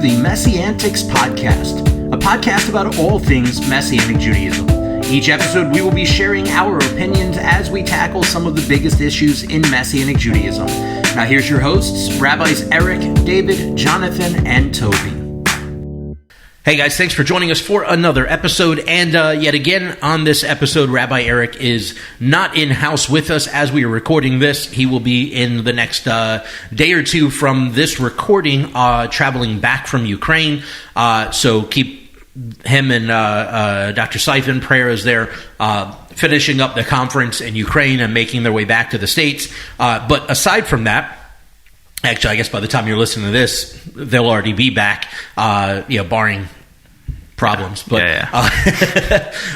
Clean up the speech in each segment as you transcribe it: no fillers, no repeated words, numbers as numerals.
the Messianics podcast, a podcast about all things Messianic Judaism. Each episode, we will be sharing our opinions as we tackle some of the biggest issues in Messianic Judaism. Now, here's your hosts, Rabbis Eric, David, Jonathan, and Toby. Hey guys, thanks for joining us for another episode, and yet again on this episode, Rabbi Eric is not in-house with us as we are recording this. He will be in the next day or two from this recording, traveling back from Ukraine, so keep him and Dr. Seif prayer as they're finishing up the conference in Ukraine and making their way back to the States. But aside from that, actually, I guess by the time you're listening to this, they'll already be back, barring problems. But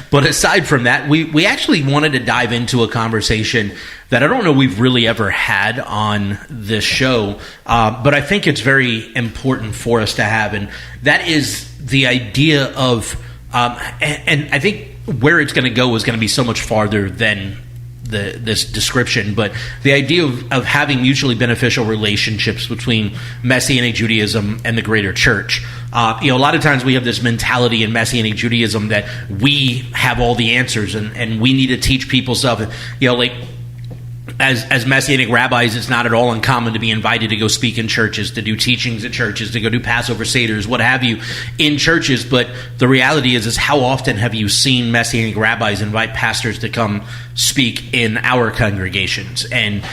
but aside from that, we actually wanted to dive into a conversation that I don't know we've really ever had on this show, but I think it's very important for us to have, and that is the idea of, and I think where it's going to go is going to be so much farther than this description, but the idea of having mutually beneficial relationships between Messianic Judaism and the greater church. A lot of times we have this mentality in Messianic Judaism that we have all the answers and we need to teach people stuff. As Messianic rabbis, it's not at all uncommon to be invited to go speak in churches, to do teachings at churches, to go do Passover Seders, what have you, in churches. But the reality is how often have you seen Messianic rabbis invite pastors to come speak in our congregations and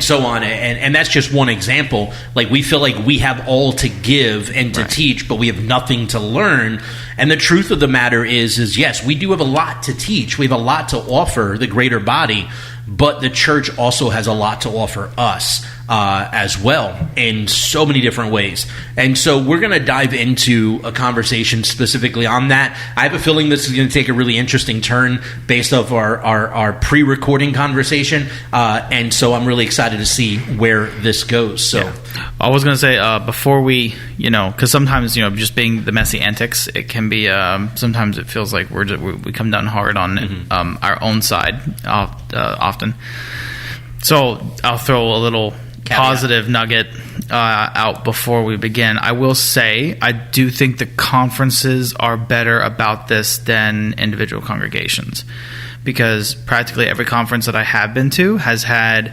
so on? And that's just one example. Like, we feel like we have all to give and to teach, but we have nothing to learn. And the truth of the matter is yes, we do have a lot to teach. We have a lot to offer the greater body, but the church also has a lot to offer us as well in so many different ways. And so we're going to dive into a conversation specifically on that. I have a feeling this is going to take a really interesting turn based off our pre-recording conversation. And so I'm really excited to see where this goes. So yeah. I was going to say before we, because sometimes, just being the messy antics, it can be, sometimes it feels like we come down hard on our own side often. So I'll throw a little positive nugget out before we begin. I will say I do think the conferences are better about this than individual congregations, because practically every conference that I have been to has had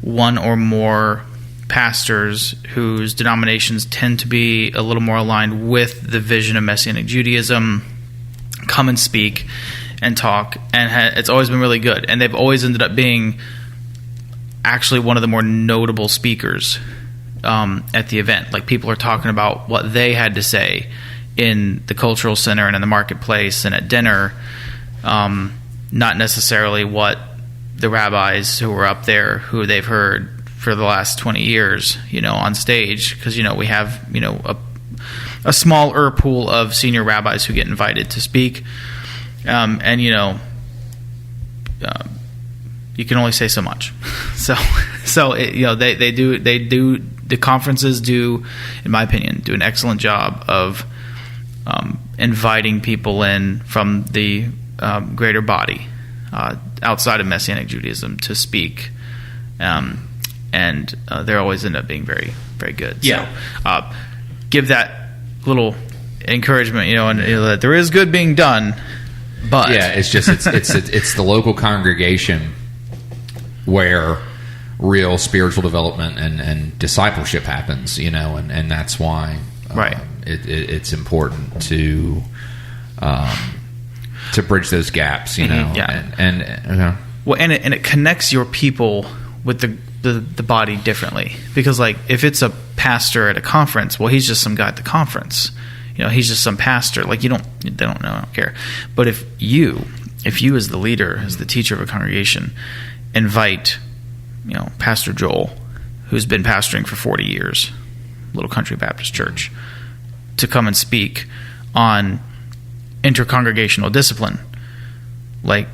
one or more pastors whose denominations tend to be a little more aligned with the vision of Messianic Judaism come and speak and talk, and it's always been really good. And they've always ended up being actually one of the more notable speakers at the event. Like, people are talking about what they had to say in the cultural center and in the marketplace and at dinner, not necessarily what the rabbis who were up there, who they've heard for the last 20 years, on stage. Because, we have, a smaller pool of senior rabbis who get invited to speak. You can only say so much. They do the conferences do, in my opinion, do an excellent job of inviting people in from the greater body outside of Messianic Judaism to speak, and they always end up being very, very good. Yeah. So give that little encouragement, that there is good being done. But yeah, it's just it's the local congregation where real spiritual development and discipleship happens, and that's why it's important to bridge those gaps, and it connects your people with the body differently, because, like, if it's a pastor at a conference, well, he's just some guy at the conference. He's just some pastor. Like, they don't know, I don't care. But if you as the leader, as the teacher of a congregation, invite, Pastor Joel, who's been pastoring for 40 years, Little Country Baptist Church, to come and speak on intercongregational discipline, like,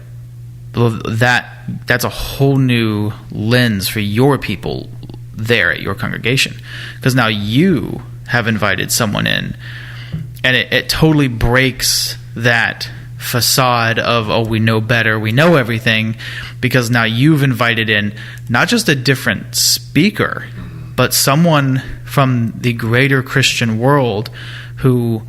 that's a whole new lens for your people there at your congregation, because now you have invited someone in. And it totally breaks that facade of, we know better, we know everything, because now you've invited in not just a different speaker, but someone from the greater Christian world who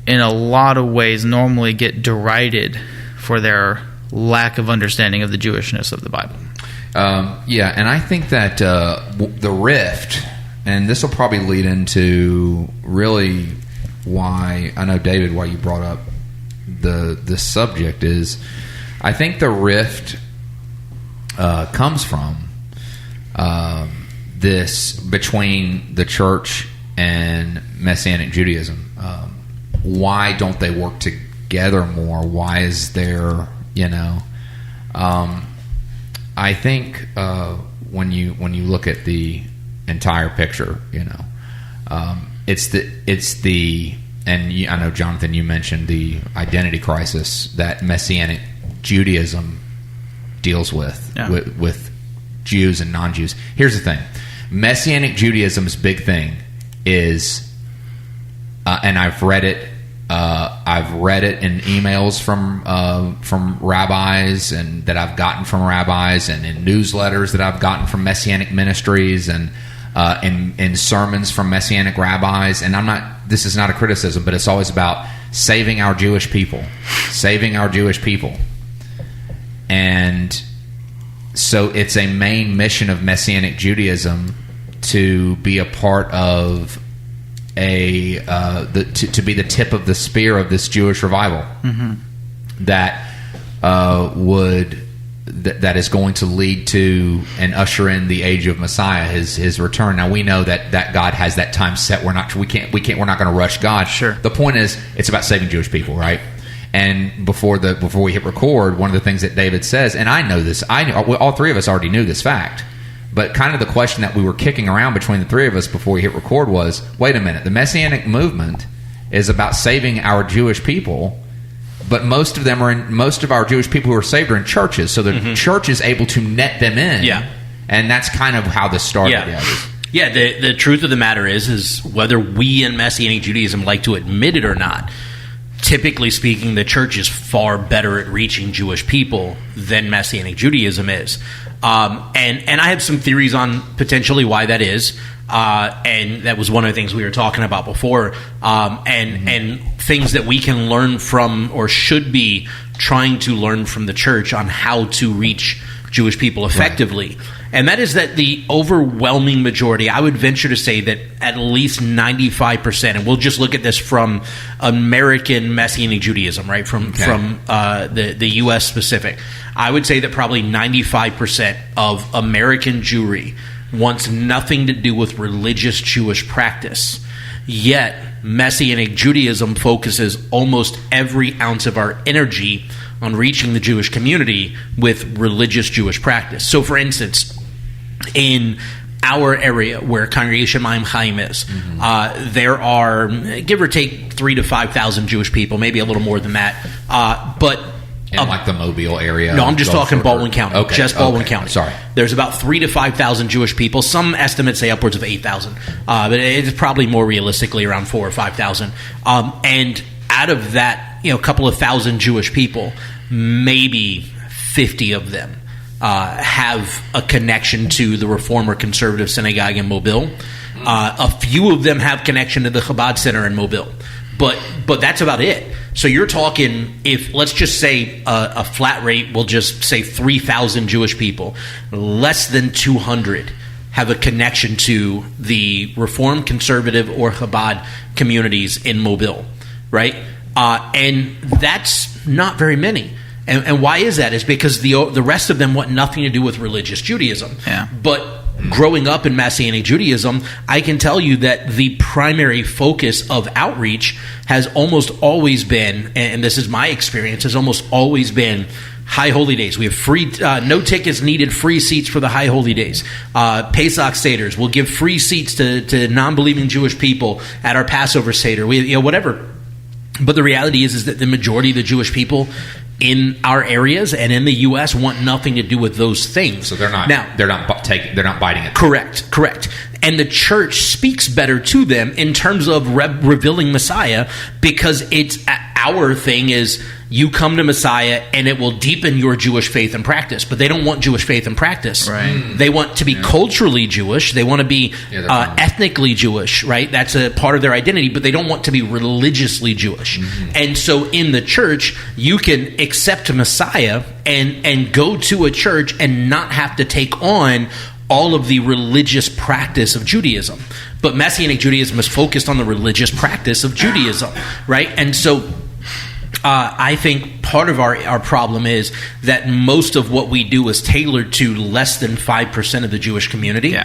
in a lot of ways normally get derided for their lack of understanding of the Jewishness of the Bible. And I think that the rift, and this will probably lead into really why, I know, David, why you brought up the subject is, I think the rift comes from this between the church and Messianic Judaism. Why don't they work together more? Why is there, I think when you look at the entire picture, it's the and I know, Jonathan, you mentioned the identity crisis that Messianic Judaism deals with Jews and non-Jews. Here's the thing: Messianic Judaism's big thing is, and I've read it in emails from rabbis, and that I've gotten from rabbis, and in newsletters that I've gotten from Messianic ministries, and in sermons from Messianic rabbis. And this is not a criticism, but it's always about saving our Jewish people. And so it's a main mission of Messianic Judaism to be a part of to be the tip of the spear of this Jewish revival that is going to lead to and usher in the age of Messiah, his return. Now we know that God has that time set. We're not going to rush God. Sure. The point is, it's about saving Jewish people, right? And before we hit record, one of the things that David says, and I know this, all three of us already knew this fact, but kind of the question that we were kicking around between the three of us before we hit record was, wait a minute, the Messianic movement is about saving our Jewish people, but most of our Jewish people who are saved are in churches, so the church is able to net them in. Yeah. And that's kind of how this started. Yeah, the truth of the matter is whether we in Messianic Judaism like to admit it or not, typically speaking, the church is far better at reaching Jewish people than Messianic Judaism is. And I have some theories on potentially why that is. And that was one of the things we were talking about before. And things that we can learn from, or should be trying to learn from the church on how to reach Jewish people effectively. Right. And that is that the overwhelming majority, I would venture to say that at least 95%, and we'll just look at this from American Messianic Judaism, right, from the U.S. specific, I would say that probably 95% of American Jewry wants nothing to do with religious Jewish practice. Yet, Messianic Judaism focuses almost every ounce of our energy on reaching the Jewish community with religious Jewish practice. So, for instance, in our area where Congregation Mayim Chaim is, there are, give or take, 3,000 to 5,000 Jewish people, maybe a little more than that. But in like the Mobile area? No, I'm just talking Baldwin County. Okay. Just Baldwin County. Sorry. There's about 3,000 to 5,000 Jewish people. Some estimates say upwards of 8,000. But it's probably more realistically around 4,000 or 5,000. And out of that, a couple of thousand Jewish people, maybe 50 of them have a connection to the Reform or Conservative Synagogue in Mobile. A few of them have connection to the Chabad Center in Mobile. But that's about it. So you're talking, if let's just say a flat rate, we'll just say 3,000 Jewish people, less than 200 have a connection to the Reform, Conservative, or Chabad communities in Mobile, right? And that's not very many. And why is that? Is because the rest of them want nothing to do with religious Judaism. Yeah. But growing up in Messianic Judaism, I can tell you that the primary focus of outreach has almost always been, and this is my experience, has almost always been High Holy Days. We have free, no tickets needed, free seats for the High Holy Days. Pesach Seders. We'll give free seats to non-believing Jewish people at our Passover Seder. Whatever. But the reality is that the majority of the Jewish people in our areas and in the U.S. want nothing to do with those things. So they're not biting it. Correct. And the church speaks better to them in terms of revealing Messiah, because it's our thing is you come to Messiah and it will deepen your Jewish faith and practice. But they don't want Jewish faith and practice. Right. They want to be culturally Jewish. They want to be ethnically Jewish, right? That's a part of their identity, but they don't want to be religiously Jewish. And so in the church, you can accept Messiah and go to a church and not have to take on all of the religious practice of Judaism. But Messianic Judaism is focused on the religious practice of Judaism, right? And so I think part of our problem is that most of what we do is tailored to less than 5% of the Jewish community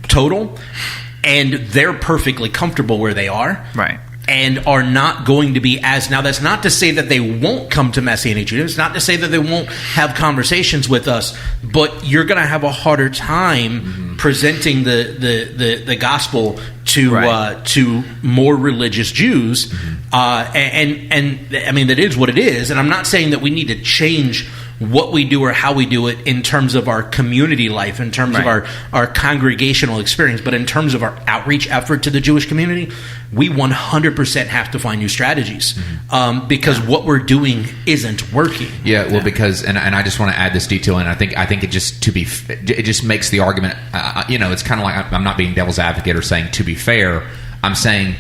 total, and they're perfectly comfortable where they are. Right. And are not going to be as... Now, that's not to say that they won't come to Messianic Judaism. It's not to say that they won't have conversations with us, but you're going to have a harder time presenting the gospel to more religious Jews. And I mean, that is what it is. And I'm not saying that we need to change what we do or how we do it in terms of our community life, in terms of our congregational experience, but in terms of our outreach effort to the Jewish community, we 100% have to find new strategies because what we're doing isn't working. Yeah, well, because and I just want to add this detail, and I think it just makes the argument. It's kind of like I'm not being devil's advocate or saying to be fair. I'm saying,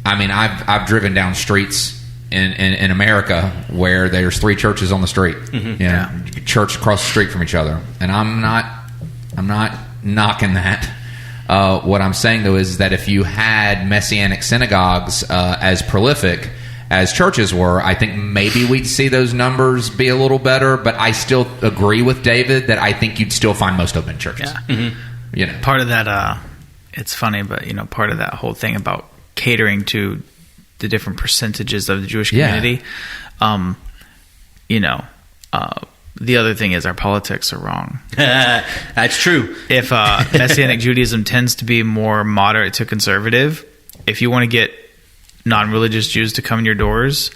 I mean, I've driven down streets in America where there's 3 churches on the street, church across the street from each other, and I'm not knocking that. What I'm saying though is that if you had Messianic synagogues as prolific as churches were, I think maybe we'd see those numbers be a little better. But I still agree with David that I think you'd still find most of them in churches. Yeah. Part of that, it's funny, but part of that whole thing about catering to the different percentages of the Jewish community. The other thing is our politics are wrong. That's true. If Messianic Judaism tends to be more moderate to conservative, if you want to get non-religious Jews to come in your doors,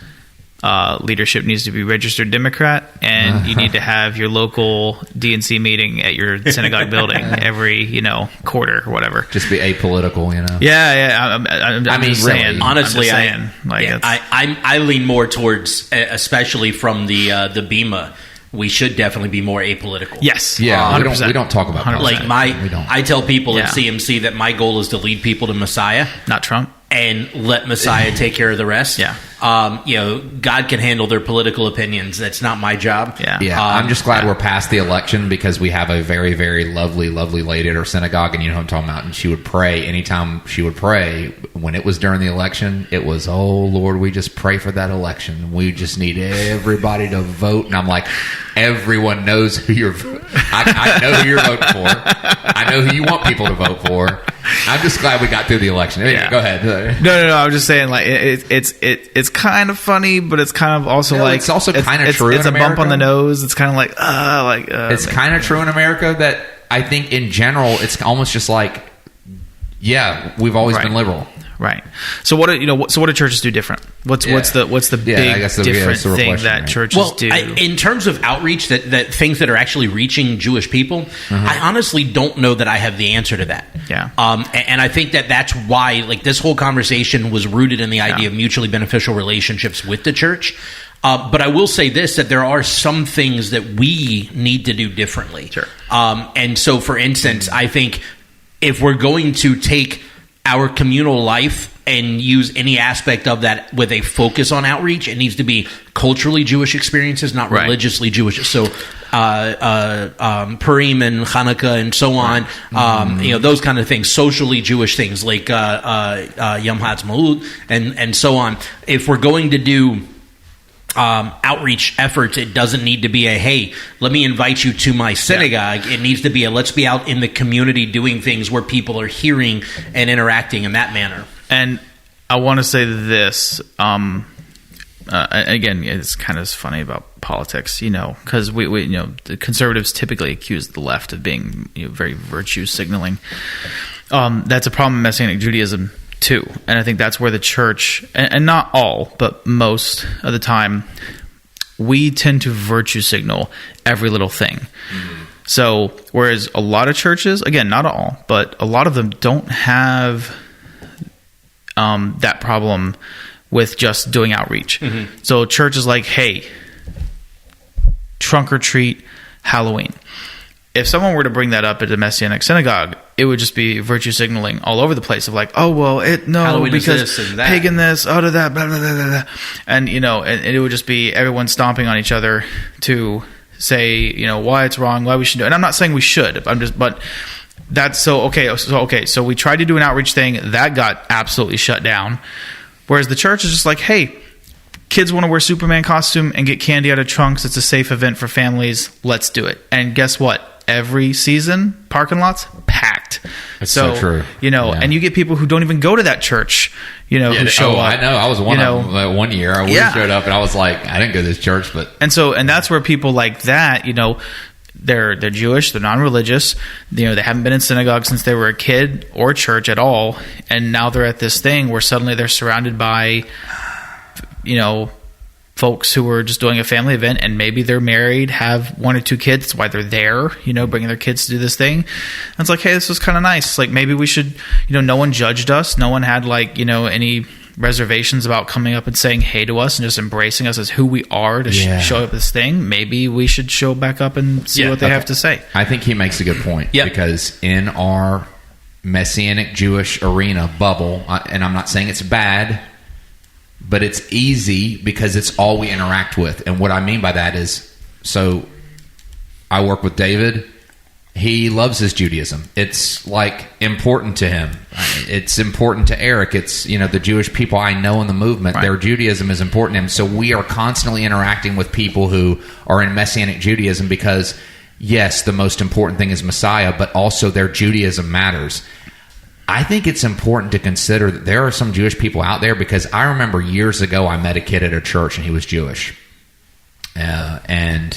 leadership needs to be registered Democrat, and you need to have your local DNC meeting at your synagogue building every quarter or whatever. Just be apolitical, Yeah. I mean, just saying. Honestly, I lean more towards, especially from the Bema. We should definitely be more apolitical. Yes. Yeah. We don't talk about politics. I tell people at CMC that my goal is to lead people to Messiah, not Trump, and let Messiah take care of the rest. Yeah. God can handle their political opinions. That's not my job. Yeah. I'm just glad we're past the election because we have a very, very lovely, lovely lady at our synagogue, and you know what I'm talking about. And she would pray anytime she would pray. When it was during the election, it was, oh Lord, we just pray for that election. We just need everybody to vote. And I'm like, everyone knows who you're. I know who you're voting for. I know who you want people to vote for. I'm just glad we got through the election. Anyway, go ahead. No. I'm just saying, like, it's kind of funny, but it's kind of also it's also kind of true. It's in a America. Bump on the nose. It's kind of like, it's kind of true in America that I think in general it's almost just like, we've always been liberal. Right. So what do churches do different? What's the big different thing that churches do? In terms of outreach, that things that are actually reaching Jewish people, I honestly don't know that I have the answer to that. Yeah. And I think that's why this whole conversation was rooted in the idea of mutually beneficial relationships with the church. But I will say this, that there are some things that we need to do differently. Sure. And so, for instance, I think if we're going to take our communal life and use any aspect of that with a focus on outreach, it needs to be culturally Jewish experiences, not religiously Jewish. So Purim and Hanukkah and so on, those kind of things, socially Jewish things like Yom HaTzmaut and so on. If we're going to do outreach efforts, it doesn't need to be a, hey, let me invite you to my synagogue. It needs to be a, let's be out in the community doing things where people are hearing and interacting in that manner. And I want to say this, again, it's kind of funny about politics, because we the conservatives typically accuse the left of being very virtue signaling. That's a problem in Messianic Judaism too, and I think that's where the church, and not all, but most of the time, we tend to virtue signal every little thing. So whereas a lot of churches, again, not all, but a lot of them don't have that problem with just doing outreach. So church is like, hey, trunk or treat, Halloween. If someone were to bring that up at a Messianic synagogue, it would just be virtue signaling all over the place of like, oh, well, Halloween because is this, pagan this, out of that, blah, blah, blah, blah, blah. And, and it would just be everyone stomping on each other to say, why it's wrong, why we should do it. And I'm not saying we should, but that's so we tried to do an outreach thing that got absolutely shut down. Whereas the church is just like, hey, kids want to wear Superman costume and get candy out of trunks. It's a safe event for families. Let's do it. And guess what? Every season, parking lots packed. That's so true. And you get people who don't even go to that church, who show up. I know. I was one of them 1 year. We showed up and I was like, I didn't go to this church, but. And that's where people like that, they're Jewish, they're non-religious, they haven't been in synagogue since they were a kid or church at all. And now they're at this thing where suddenly they're surrounded by, folks who are just doing a family event, and maybe they're married, have 1 or 2 kids. That's why they're there, bringing their kids to do this thing. And it's like, hey, this was kind of nice. Like maybe we should, no one judged us. No one had any reservations about coming up and saying hey to us and just embracing us as who we are to show up this thing. Maybe we should show back up and see what they have to say. I think he makes a good point because in our Messianic Jewish arena bubble, and I'm not saying it's bad, but it's easy because it's all we interact with. And what I mean by that is, so I work with David. He loves his Judaism. It's like important to him. It's important to Eric. It's, the Jewish people I know in the movement, their Judaism is important to him. So we are constantly interacting with people who are in Messianic Judaism because, yes, the most important thing is Messiah, but also their Judaism matters. I think it's important to consider that there are some Jewish people out there, because I remember years ago I met a kid at a church and he was Jewish, because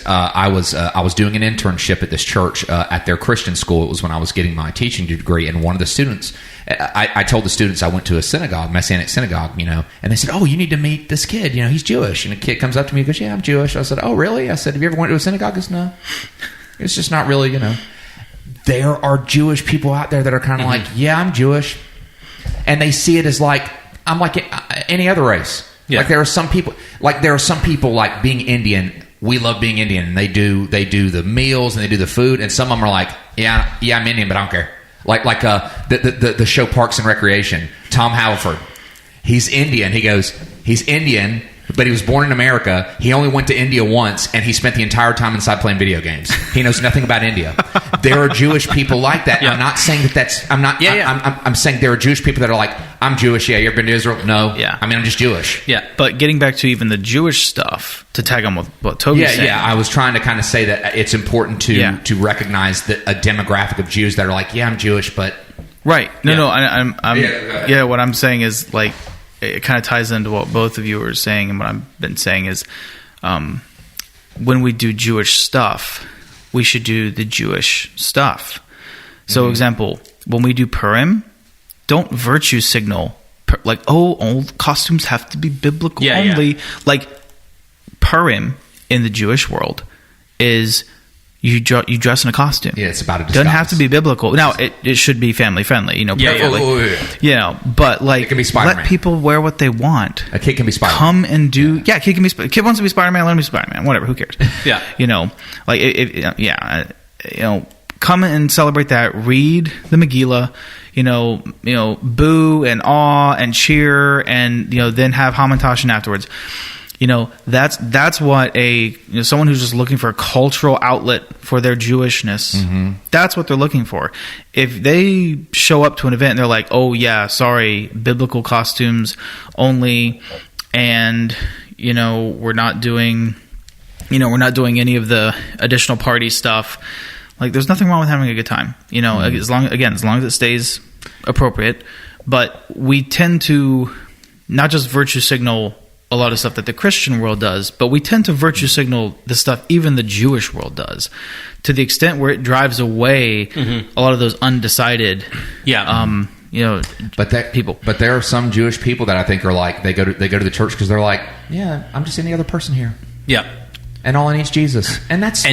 I was doing an internship at this church at their Christian school. It was when I was getting my teaching degree, and one of the students, I told the students I went to a synagogue, Messianic synagogue, and they said, "Oh, you need to meet this kid. He's Jewish." And a kid comes up to me and goes, "Yeah, I'm Jewish." I said, "Oh, really?" I said, "Have you ever went to a synagogue?" He goes, "No, it's just not really, There are Jewish people out there that are kind of like, yeah, I'm Jewish. And they see it as like, I'm like any other race. Yeah. Like there are some people like being Indian. We love being Indian. And they do the meals and they do the food. And some of them are like, yeah, I'm Indian, but I don't care. Like the show Parks and Recreation. Tom Halford. He's Indian. He goes, he's Indian, but he was born in America. He only went to India once, and he spent the entire time inside playing video games. He knows nothing about India. There are Jewish people like that. Yeah. I'm not saying that's. I'm not. I'm saying there are Jewish people that are like, I'm Jewish. Yeah, you ever been to Israel? No. Yeah. I mean, I'm just Jewish. Yeah. But getting back to even the Jewish stuff, to tag on with what Toby's saying. Yeah. I was trying to kind of say that it's important to recognize that a demographic of Jews that are like, yeah, I'm Jewish, but right. No. I'm what I'm saying is like, it kind of ties into what both of you were saying, and what I've been saying is, when we do Jewish stuff, we should do the Jewish stuff. So, example, when we do Purim, don't virtue signal like, all costumes have to be biblical only. Yeah. Like Purim in the Jewish world is you dress in a costume. Yeah, it's about a disguise. Doesn't have to be biblical. Now it should be family friendly. But like, it can be Spider-Man. Let people wear what they want. A kid can be Spider-Man. Come and do. Yeah, a kid can be. Kid wants to be Spider-Man. Let him be Spider-Man. Whatever. Who cares? Yeah. Come and celebrate that. Read the Megillah. Boo and awe and cheer, and then have Hamantashen afterwards. That's what someone who's just looking for a cultural outlet for their Jewishness, that's what they're looking for. If they show up to an event and they're like, oh yeah, sorry, biblical costumes only, and we're not doing any of the additional party stuff, like there's nothing wrong with having a good time, as long as it stays appropriate. But we tend to not just virtue signal a lot of stuff that the Christian world does, but we tend to virtue signal the stuff even the Jewish world does, to the extent where it drives away a lot of those undecided, people. But there are some Jewish people that I think are like, they go to the church because they're like, yeah, I'm just any other person here. Yeah. And all I need is Jesus, and that's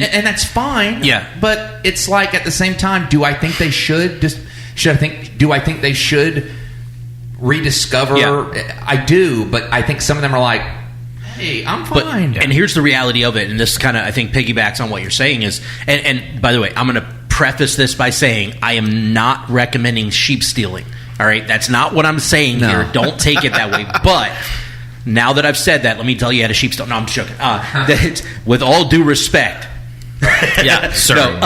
fine. Yeah. But it's like, at the same time, do I think they should rediscover. Yeah. I do, but I think some of them are like, hey, I'm fine. And here's the reality of it, and this kind of, I think, piggybacks on what you're saying is, and by the way, I'm going to preface this by saying I am not recommending sheep stealing. All right? That's not what I'm saying here. Don't take it that way. But now that I've said that, let me tell you how to sheep steal. No, I'm joking. With all due respect. Yeah, sorry.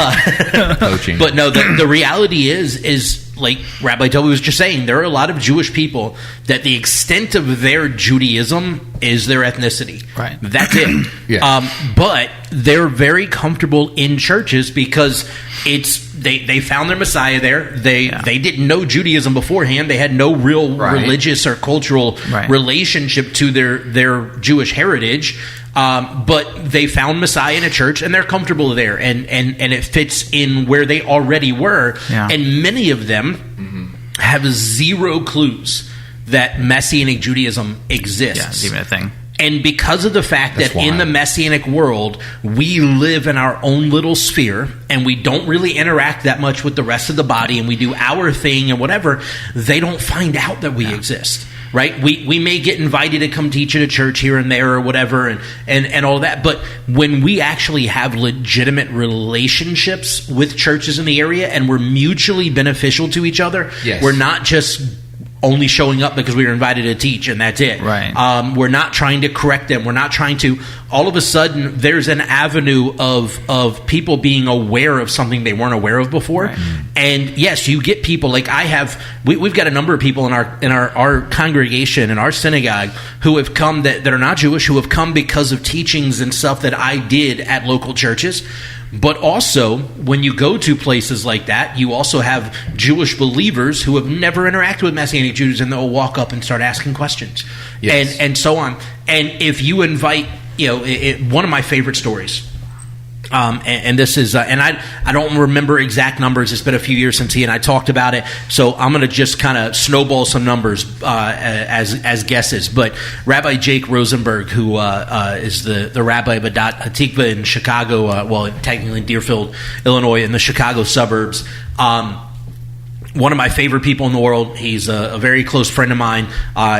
Coaching. But no, the reality is like Rabbi Toby was just saying, there are a lot of Jewish people that the extent of their Judaism is their ethnicity. Right. That's it. Yeah. But they're very comfortable in churches because they found their Messiah there. They didn't know Judaism beforehand. They had no real religious or cultural relationship to their Jewish heritage. But they found Messiah in a church, and they're comfortable there, and it fits in where they already were. Yeah. And many of them have zero clues that Messianic Judaism exists. Yeah, it's even a thing. And because of the fact that in the Messianic world, we live in our own little sphere, and we don't really interact that much with the rest of the body, and we do our thing and whatever, they don't find out that we exist. Right? We may get invited to come teach at a church here and there or whatever and all that. But when we actually have legitimate relationships with churches in the area and we're mutually beneficial to each other, we're not just only showing up because we were invited to teach and that's it. Right. We're not trying to correct them. We're not trying to. All of a sudden, there's an avenue of people being aware of something they weren't aware of before. Right. And yes, you get people like I have. We've got a number of people in our congregation in our synagogue who have come that are not Jewish, who have come because of teachings and stuff that I did at local churches. But also, when you go to places like that, you also have Jewish believers who have never interacted with Messianic Judaism, and they'll walk up and start asking questions, and so on. And if you invite, one of my favorite stories, and this is, and I don't remember exact numbers. It's been a few years since he and I talked about it, so I'm going to just kind of snowball some numbers as guesses. But Rabbi Jake Rosenberg, who is the rabbi of Adat Hatikva in Chicago, technically in Deerfield, Illinois, in the Chicago suburbs. One of my favorite people in the world. He's a very close friend of mine.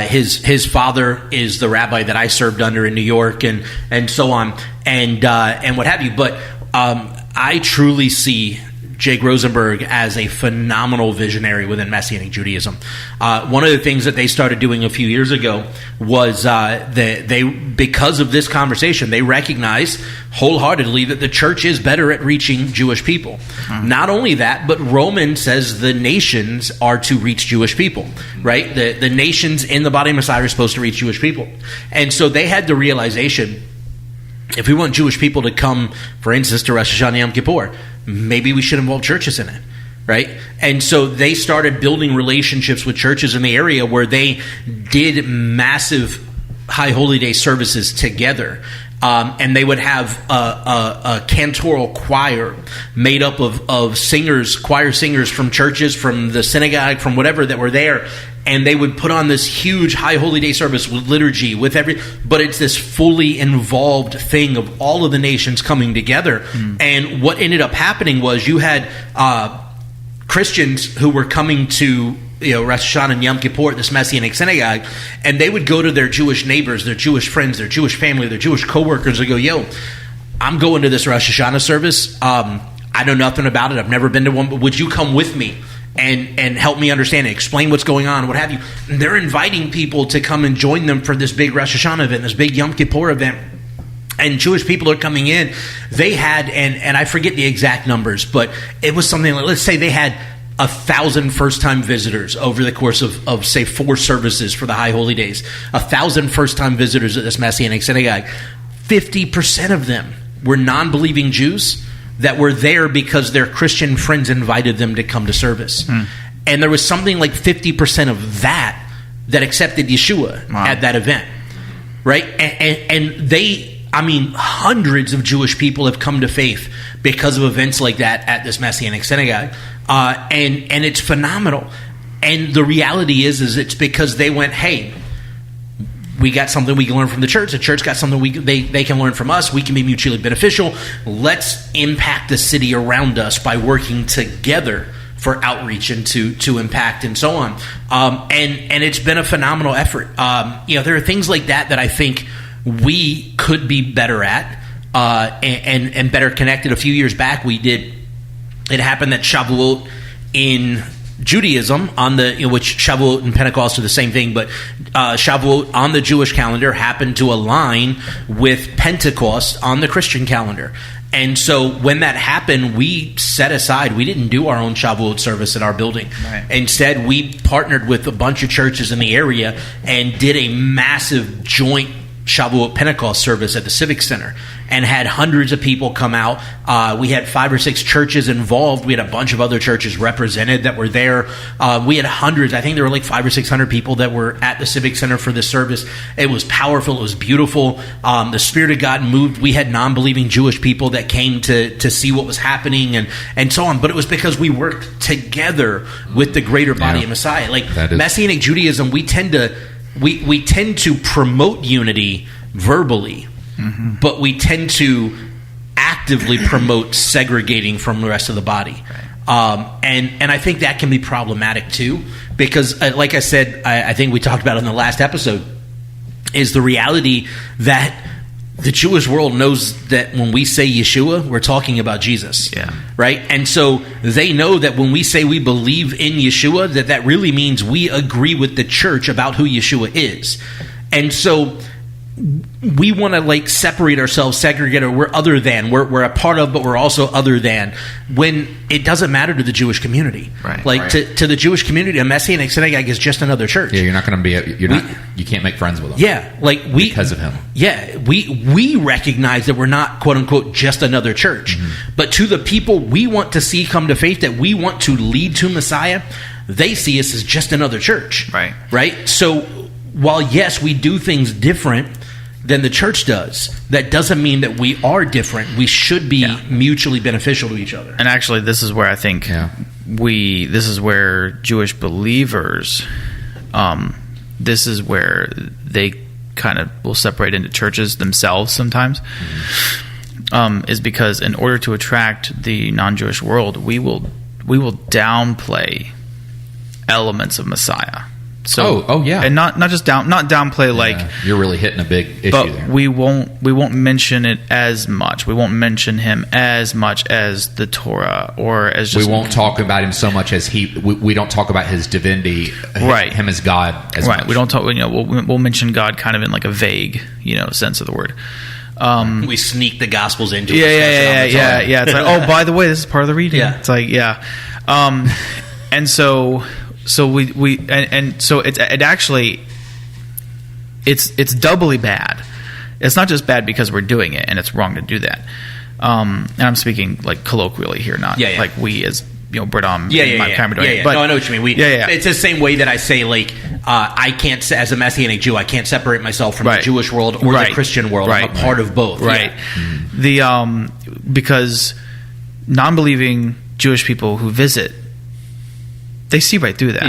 His father is the rabbi that I served under in New York, and so on, and what have you. But I truly see Jake Rosenberg as a phenomenal visionary within Messianic Judaism. One of the things that they started doing a few years ago was they because of this conversation, they recognized wholeheartedly that the church is better at reaching Jewish people. Not only that, but Romans says the nations are to reach Jewish people, right? The nations in the body of Messiah are supposed to reach Jewish people. And so they had the realization, if we want Jewish people to come, for instance, to Rosh Hashanah Yom Kippur, maybe we should involve churches in it, right? And so they started building relationships with churches in the area where they did massive High Holy Day services together. And they would have a cantoral choir made up of singers, choir singers from churches, from the synagogue, from whatever that were there. And they would put on this huge High Holy Day service with liturgy, but it's this fully involved thing of all of the nations coming together. And what ended up happening was you had Christians who were coming to Rosh Hashanah and Yom Kippur at this Messianic synagogue, and they would go to their Jewish neighbors, their Jewish friends, their Jewish family, their Jewish coworkers, and go, "Yo, I'm going to this Rosh Hashanah service. I know nothing about it. I've never been to one, but would you come with me and help me understand it, explain what's going on, what have you?" And they're inviting people to come and join them for this big Rosh Hashanah event, this big Yom Kippur event. And Jewish people are coming in. They had, and I forget the exact numbers, but it was something like, let's say they had 1,000 first-time visitors over the course of say 4 services for the High Holy Days. 1,000 first-time visitors at this Messianic synagogue. 50% of them were non-believing Jews that were there because their Christian friends invited them to come to service. And there was something like 50% of that accepted Yeshua at that event, right? And they, hundreds of Jewish people have come to faith because of events like that at this Messianic synagogue. And it's phenomenal. And the reality is it's because they went, hey, we got something we can learn from the church. The church got something they can learn from us. We can be mutually beneficial. Let's impact the city around us by working together for outreach and to impact and so on. And it's been a phenomenal effort. There are things like that I think we could be better at and better connected. A few years back, it happened that Shavuot in Judaism which Shavuot and Pentecost are the same thing, but Shavuot on the Jewish calendar happened to align with Pentecost on the Christian calendar. And so when that happened, we set aside, we didn't do our own Shavuot service at our building. Right. Instead, we partnered with a bunch of churches in the area and did a massive joint Shavuot Pentecost service at the Civic Center and had hundreds of people come out. We had 5 or 6 churches involved. We had a bunch of other churches represented that were there. We had hundreds. I think there were like 500 or 600 people that were at the Civic Center for this service. It was powerful. It was beautiful. The Spirit of God moved. We had non-believing Jewish people that came to see what was happening and so on. But it was because we worked together with the greater body of Messiah. Like Messianic Judaism, we tend to promote unity verbally, but we tend to actively promote segregating from the rest of the body. And I think that can be problematic too, because like I said, I think we talked about it in the last episode, is the reality that the Jewish world knows that when we say Yeshua, we're talking about Jesus. Yeah. Right? And so they know that when we say we believe in Yeshua, that really means we agree with the church about who Yeshua is. And so we want to separate ourselves, segregate, or we're other than. We're a part of, but we're also other than, when it doesn't matter to the Jewish community. Right. To the Jewish community, a Messianic synagogue is just another church. Yeah, you're not going to be. You can't make friends with them. Yeah, because of him. Yeah, we recognize that we're not, quote unquote, just another church. But to the people we want to see come to faith, that we want to lead to Messiah, they see us as just another church. Right. So while yes, we do things different than the church does, that doesn't mean that we are different. We should be mutually beneficial to each other. And actually, this is where I think this is where Jewish believers, this is where they kind of will separate into churches themselves sometimes, is because in order to attract the non-Jewish world, we will downplay elements of Messiah. So, and not just downplay you're really hitting a big issue but there. we won't mention it as much. We won't mention him as much as the Torah, or as just, we won't talk about him so much as we don't talk about his divinity, him as God as much. We don't talk. We'll mention God kind of in like a vague sense of the word. We sneak the Gospels into yeah. It's like, oh, by the way, this is part of the reading. Yeah. It's like, and so it's doubly bad. It's not just bad because we're doing it, and it's wrong to do that. And I'm speaking like colloquially here, not like we as Bradam, my camera doing it. But no, I know what you mean. It's the same way that I say, I can't, as a Messianic Jew, I can't separate myself from the Jewish world or the Christian world. I'm a part of both. Right. Yeah. Because non-believing Jewish people who visit, they see right through that.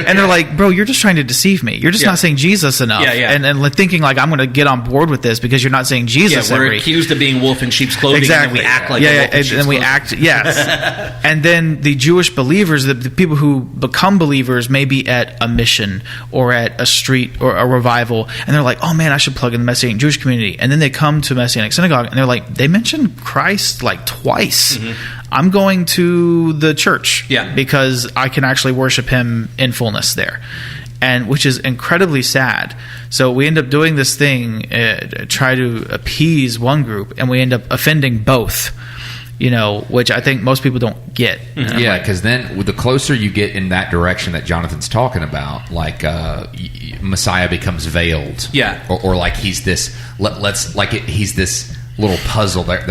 And they're like, bro, you're just trying to deceive me. You're just not saying Jesus enough. And thinking like I'm going to get on board with this because you're not saying Jesus. We're accused of being wolf in sheep's clothing. Exactly. And then we act like wolf in sheep's and we clothing. act, yes. And then the Jewish believers, the people who become believers, may be at a mission or at a street or a revival, and they're like, oh man, I should plug in the Messianic Jewish community. And then they come to Messianic Synagogue and they're like, they mentioned Christ like twice. I'm going to the church because I can actually worship him in fullness there, and which is incredibly sad. So we end up doing this thing, try to appease one group, and we end up offending both, which I think most people don't get. Yeah, because then the closer you get in that direction that Jonathan's talking about, like Messiah becomes veiled, or like he's this. He's this little puzzle that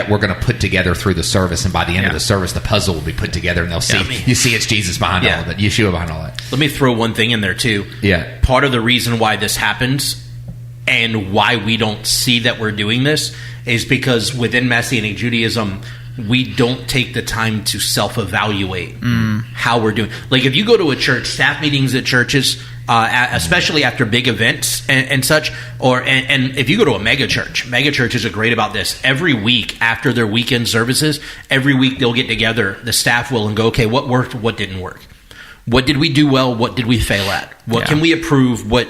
we're going to put together through the service, and by the end of the service, the puzzle will be put together, and they'll see. You see, it's Jesus behind all of it, Yeshua behind all that. Let me throw one thing in there too. Yeah, part of the reason why this happens and why we don't see that we're doing this is because within Messianic Judaism, we don't take the time to self-evaluate how we're doing. Like if you go to a church, staff meetings at churches, especially after big events and such, and if you go to a mega churches are great about this. Every week after their weekend services, every week they'll get together, the staff will, and go, okay, what worked, what didn't work? What did we do well? What did we fail at? What can we improve? What,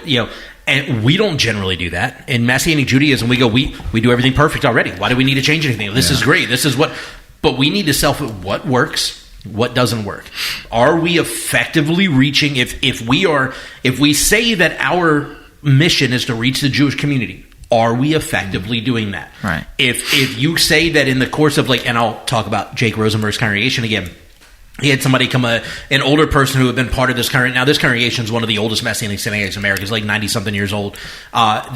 and we don't generally do that. In Messianic Judaism, we go, we do everything perfect already. Why do we need to change anything? This is great. This is but we need to what works, what doesn't work. Are we effectively reaching, if we say that our mission is to reach the Jewish community, are we effectively doing that? Right. If you say that in the course of and I'll talk about Jake Rosenberg's congregation again. He had somebody come, an older person who had been part of this congregation. Now, this congregation is one of the oldest Messianic synagogues in America. It's like 90-something years old.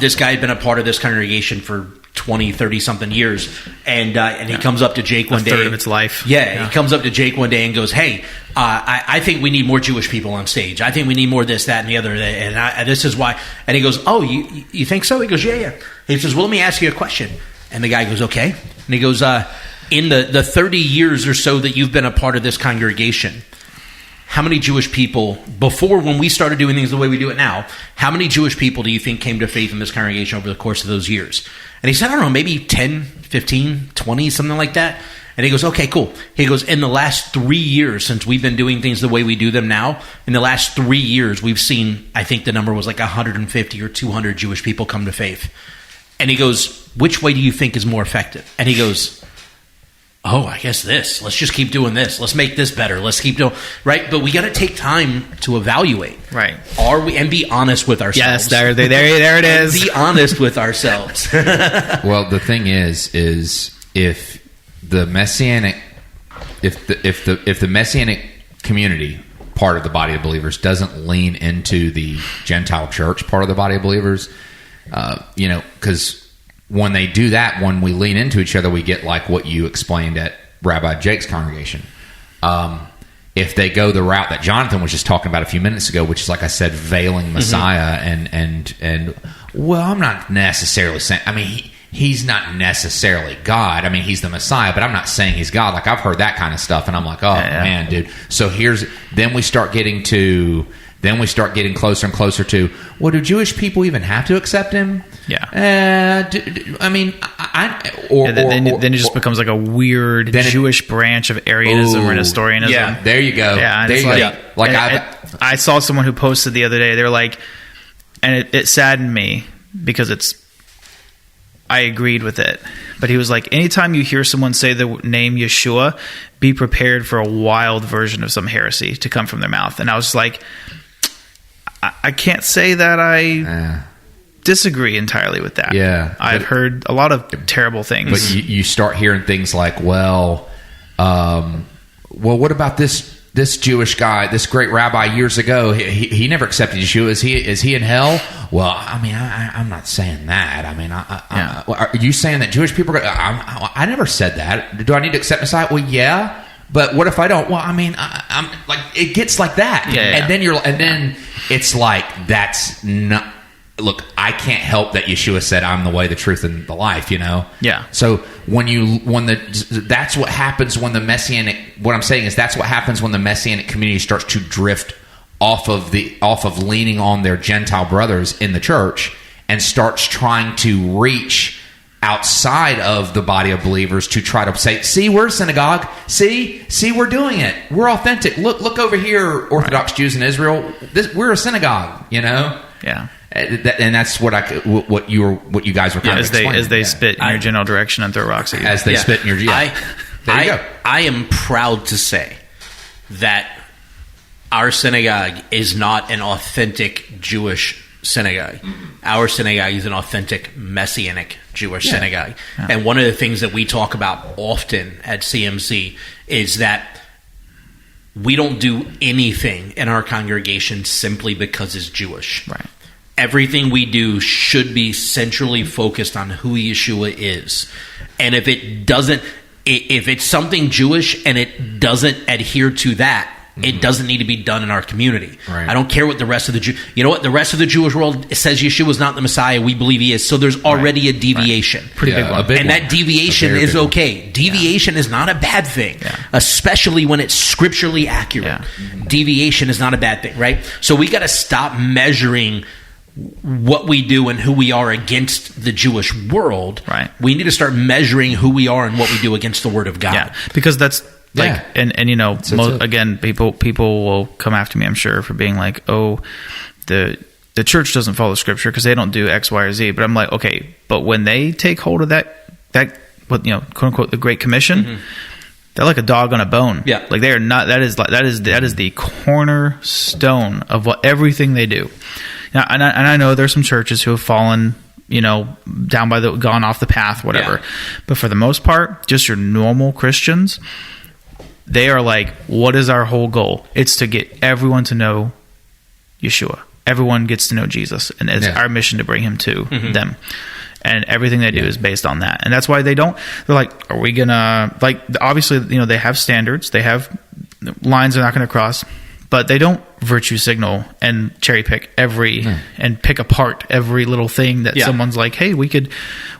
This guy had been a part of this congregation for 20, 30-something years. And he comes up to Jake one day. A third of its life. Yeah, he comes up to Jake one day and goes, hey, I think we need more Jewish people on stage. I think we need more this, that, and the other. And this is why. And he goes, oh, you think so? He goes, yeah. He says, well, let me ask you a question. And the guy goes, okay. And he goes, in the 30 years or so that you've been a part of this congregation, how many Jewish people, before when we started doing things the way we do it now, how many Jewish people do you think came to faith in this congregation over the course of those years? And he said, I don't know, maybe 10, 15, 20, something like that. And he goes, okay, cool. He goes, in the last 3 years, since we've been doing things the way we do them now, in the last 3 years, we've seen, I think the number was like 150 or 200 Jewish people come to faith. And he goes, which way do you think is more effective? And he goes, oh, I guess this. Let's just keep doing this. Let's make this better. Let's keep doing, right? But we got to take time to evaluate. Right. Are we, and be honest with ourselves. Yes, there it is. Be honest with ourselves. Well, the thing is if the Messianic, if the Messianic community, part of the body of believers, doesn't lean into the Gentile church, part of the body of believers, because when they do that, when we lean into each other, we get like what you explained at Rabbi Jake's congregation. If they go the route that Jonathan was just talking about a few minutes ago, which is, like I said, veiling Messiah, and well, I'm not necessarily saying, I mean, he's not necessarily God. I mean, he's the Messiah, but I'm not saying he's God. Like, I've heard that kind of stuff, and I'm like, man, dude. So then we start getting closer and closer to, well, do Jewish people even have to accept him? Yeah. Then it just becomes like a weird Jewish branch of Arianism or Nestorianism. Yeah, there you go. Yeah, there you go. Like I saw someone who posted the other day. They were like, and it saddened me because I agreed with it. But he was like, anytime you hear someone say the name Yeshua, be prepared for a wild version of some heresy to come from their mouth. And I was like, I can't say that I disagree entirely with that. Yeah. I've heard a lot of terrible things. But you start hearing things like, well, what about this Jewish guy, this great rabbi years ago? He never accepted Yeshua. Is he in hell? Well, I mean, I'm not saying that. I mean, are you saying that Jewish people I never said that. Do I need to accept Messiah? Well, yeah. But what if I don't? Well, I mean, I'm like, it gets like that. Yeah. And then it's like, that's not. Look, I can't help that Yeshua said, "I'm the way, the truth, and the life." Yeah. So that's what happens when the Messianic. What I'm saying is that's what happens when the Messianic community starts to drift off of leaning on their Gentile brothers in the church and starts trying to reach outside of the body of believers to try to say, "See, we're a synagogue. See, we're doing it. We're authentic. Look over here, Orthodox Jews in Israel. We're a synagogue." Yeah. And that's what you guys were kind of explaining. As they spit in your general direction and throw rocks at you. As they spit in your there you go. I am proud to say that our synagogue is not an authentic Jewish synagogue. Mm-hmm. Our synagogue is an authentic Messianic Jewish synagogue. Yeah. And one of the things that we talk about often at CMC is that we don't do anything in our congregation simply because it's Jewish. Right. Everything we do should be centrally focused on who Yeshua is. And if it's something Jewish and it doesn't adhere to that, It doesn't need to be done in our community. Right. I don't care what the rest of the you know what the rest of the Jewish world says Yeshua is not the Messiah. We believe he is. So there's already a deviation. Pretty big one. And that deviation is okay. Deviation is not a bad thing, especially when it's scripturally accurate. Deviation is not a bad thing, right? So we got to stop measuring what we do and who we are against the Jewish world. Right. We need to start measuring who we are and what we do against the Word of God. Yeah, because that's like, and you know, again, people will come after me, I'm sure, for being like, oh, the church doesn't follow Scripture because they don't do X, Y, or Z. But I'm like, okay, but when they take hold of that what, you know, quote unquote, the Great Commission, they're like a dog on a bone. Yeah, like they are not. That is the cornerstone of everything they do. Now, and I know there's some churches who have fallen, you know, gone off the path, whatever. Yeah. But for the most part, just your normal Christians, they are like, what is our whole goal? It's to get everyone to know Yeshua. Everyone gets to know Jesus, and it's our mission to bring him to them. And everything they do is based on that. And that's why they're like, are we gonna, like, obviously, you know, they have standards, they have lines they're not going to cross, but they don't virtue signal and cherry pick and pick apart every little thing that someone's like, hey, we could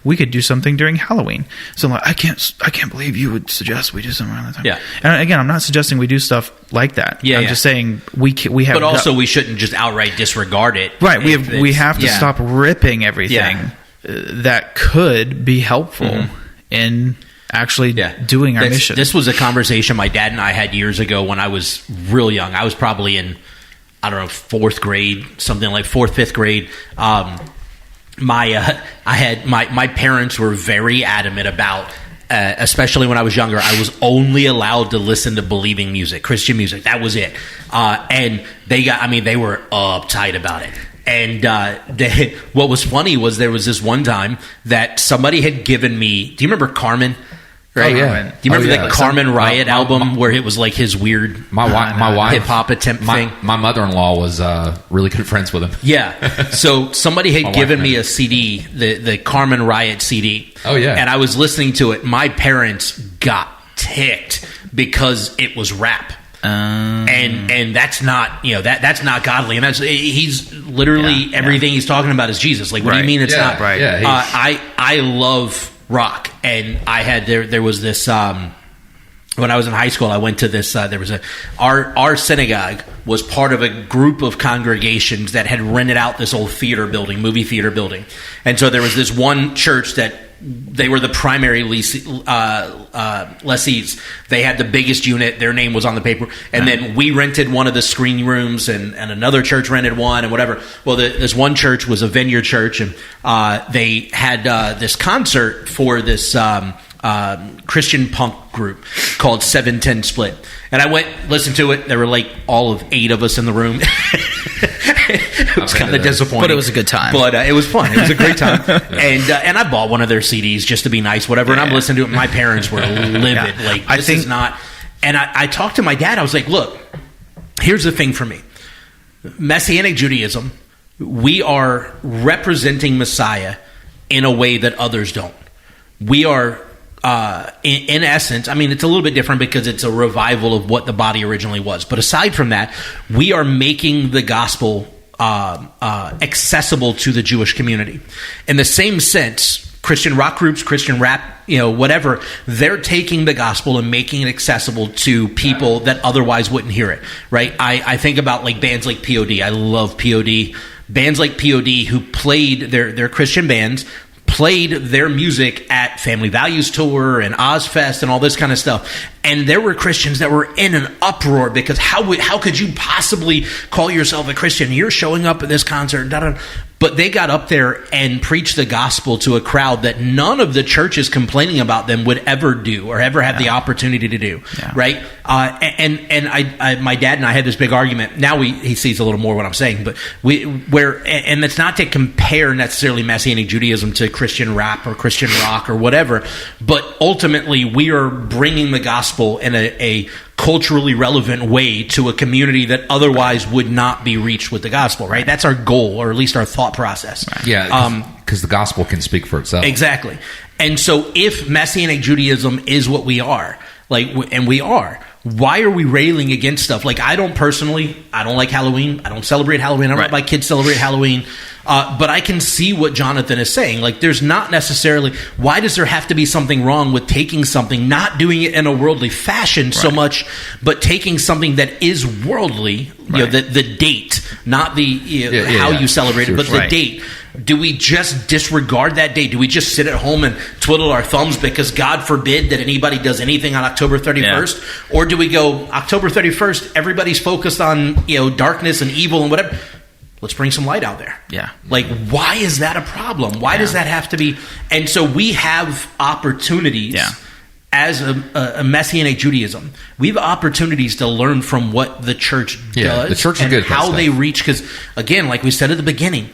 do something during Halloween. So I'm like, I can't believe you would suggest we do something around that time. Yeah. And again, I'm not suggesting we do stuff like that. Yeah. I'm just saying we have. But also, we shouldn't just outright disregard it. Right. We have to stop ripping everything that could be helpful in actually doing our mission. This was a conversation my dad and I had years ago when I was real young. I was probably in, I don't know, 4th grade, something like 4th, 5th grade. My parents were very adamant about, especially when I was younger, I was only allowed to listen to believing music, Christian music. That was it. And they were uptight about it. And what was funny was there was this one time that somebody had given me. Do you remember Carmen? Right? Oh, yeah. Do you remember the Carmen Riot album where it was like his weird my wife hip hop attempt thing? My mother-in-law was really good friends with him. Yeah. So somebody had given me a CD, the Carmen Riot CD. Oh yeah. And I was listening to it. My parents got ticked because it was rap. And that's not, you know, that's not godly, and he's literally everything he's talking about is Jesus. Like, what do you mean it's not? Right. Yeah, I love rock, and I had there was this when I was in high school. I went to this. There was our synagogue was part of a group of congregations that had rented out this old movie theater building, and so there was this one church that. They were the primary lessees. They had the biggest unit. Their name was on the paper. And then we rented one of the screen rooms, and another church rented one, and whatever. Well, this one church was a vineyard church, and they had this concert for this Christian punk group called 710 Split. And I went, listened to it. There were like all of 8 of us in the room. It was kind of disappointing. But it was a good time. But it was fun. It was a great time. And I bought one of their CDs just to be nice, whatever. And I'm listening to it. My parents were livid. Like, this is not... And I talked to my dad. I was like, look, here's the thing for me. Messianic Judaism, we are representing Messiah in a way that others don't. We are... in essence, I mean, it's a little bit different because it's a revival of what the body originally was. But aside from that, we are making the gospel accessible to the Jewish community. In the same sense, Christian rock groups, Christian rap, you know, whatever, they're taking the gospel and making it accessible to people that otherwise wouldn't hear it, right? I think about like bands like POD. I love POD. Bands like POD who played their Christian bands, played their music at Family Values Tour and Ozfest and all this kind of stuff. And there were Christians that were in an uproar because how could you possibly call yourself a Christian? You're showing up at this concert. But they got up there and preached the gospel to a crowd that none of the churches complaining about them would ever do or ever have the opportunity to do, right? And my dad and I had this big argument. Now he sees a little more what I'm saying, but and it's not to compare necessarily Messianic Judaism to Christian rap or Christian rock or whatever, but ultimately we are bringing the gospel in a culturally relevant way to a community that otherwise would not be reached with the gospel, right? That's our goal, or at least our thought process. Right. Yeah, because the gospel can speak for itself. Exactly. And so if Messianic Judaism is what we are, And we are. Why are we railing against stuff? Like, I don't like Halloween. I don't celebrate Halloween. I don't let my kids celebrate Halloween. But I can see what Jonathan is saying. Like, there's not necessarily, why does there have to be something wrong with taking something, not doing it in a worldly fashion so much, but taking something that is worldly, the date, not the how you celebrate it, but the date. Do we just disregard that date? Do we just sit at home and twiddle our thumbs because God forbid that anybody does anything on October 31st? Yeah. Or do we go, October 31st, everybody's focused on darkness and evil and whatever. Let's bring some light out there. Yeah. Like, why is that a problem? Why does that have to be? And so we have opportunities as a Messianic Judaism. We have opportunities to learn from what the church does. The church is good at how they reach. Because, again, like we said at the beginning,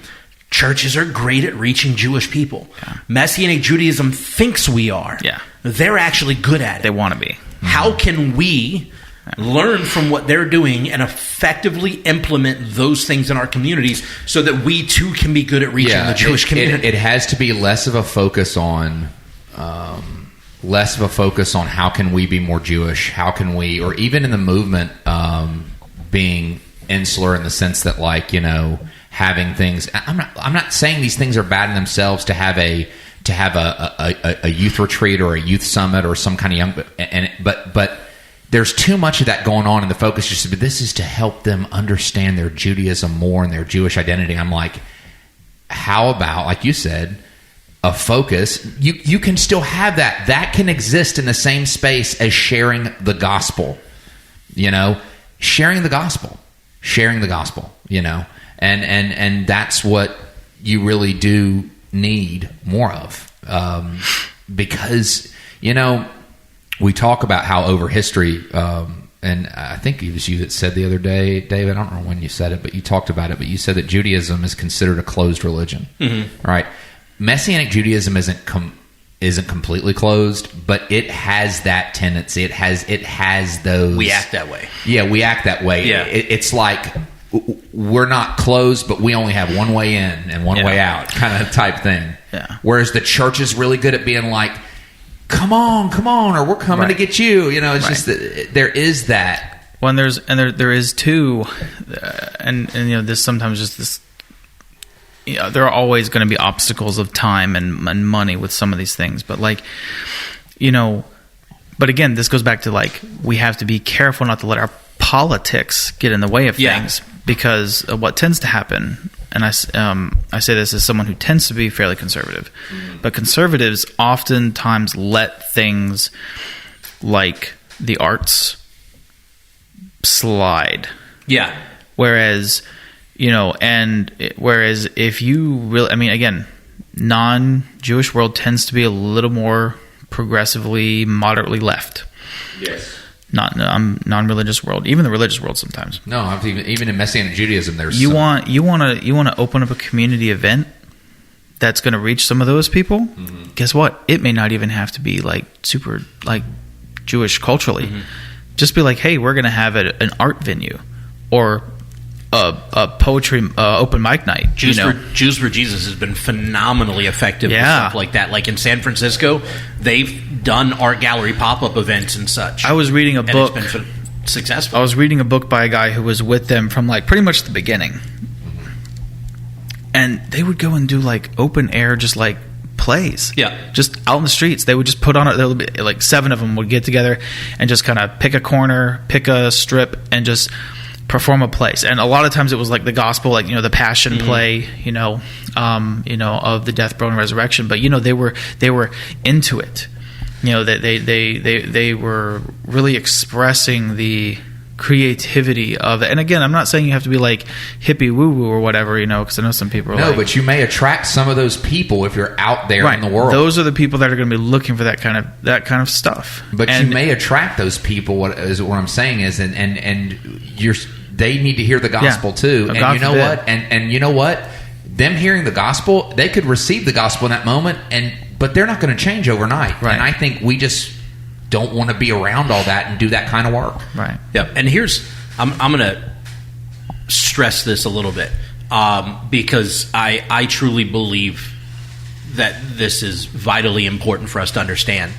churches are great at reaching Jewish people. Yeah. Messianic Judaism thinks we are. Yeah. They're actually good at it. They want to be. Mm-hmm. How can we learn from what they're doing and effectively implement those things in our communities so that we too can be good at reaching the Jewish community? It has to be less of a focus on how can we be more Jewish? How can we, or even in the movement, being insular in the sense that, like, having things. I'm not saying these things are bad in themselves to have a youth retreat or a youth summit or some kind of but there's too much of that going on, and the focus just this is to help them understand their Judaism more and their Jewish identity. I'm like, how about, like you said, a focus? You can still have that can exist in the same space as sharing the gospel. Sharing the gospel. And that's what you really do need more of, because we talk about how over history, and I think it was you that said the other day, David, I don't know when you said it, but you talked about it, but you said that Judaism is considered a closed religion. Mm-hmm. Right? Messianic Judaism isn't completely closed, but it has that tendency. It has those. We act that way. Yeah, we act that way. Yeah. It's like we're not closed, but we only have one way in and one way out, kind of type thing. Yeah. Whereas the church is really good at being like, come on, or we're coming to get you. It's just that there is that. Well, there is too, and this sometimes just this. There are always going to be obstacles of time and money with some of these things, but but again, this goes back to, like, we have to be careful not to let our politics get in the way of things, because what tends to happen, and I say this as someone who tends to be fairly conservative, but conservatives oftentimes let things like the arts slide. Yeah. Whereas if you really, again, non-Jewish world tends to be a little more progressively, moderately left. Yes. Not non-religious world, even the religious world sometimes. No, even in Messianic Judaism, there's you want to open up a community event that's going to reach some of those people. Mm-hmm. Guess what? It may not even have to be like super like Jewish culturally. Mm-hmm. Just be like, hey, we're going to have an art venue or a poetry open mic night. Jews for Jesus has been phenomenally effective with stuff like that. Like in San Francisco, they've done art gallery pop-up events and such. I was reading a book. It's been successful. I was reading a book by a guy who was with them from like pretty much the beginning. And they would go and do like open air, just like plays. Yeah. Just out in the streets. They would just put on it. There would be like 7 of them would get together and just kind of pick a corner, pick a strip, and just perform a place. And a lot of times it was like the gospel, like, the passion play, of the death, burial, and resurrection. But they were into it. They were really expressing the creativity of it. And again, I'm not saying you have to be like hippie woo woo or whatever, because I know some people are but you may attract some of those people if you're out there in the world. Those are the people that are going to be looking for that kind of stuff. But you may attract those people. What I'm saying is, and they need to hear the gospel too. And you know what? And you know what? Them hearing the gospel, they could receive the gospel in that moment, but they're not going to change overnight. Right. And I think we just don't want to be around all that and do that kind of work. Right. Yeah. And I'm going to stress this a little bit because I truly believe that this is vitally important for us to understand.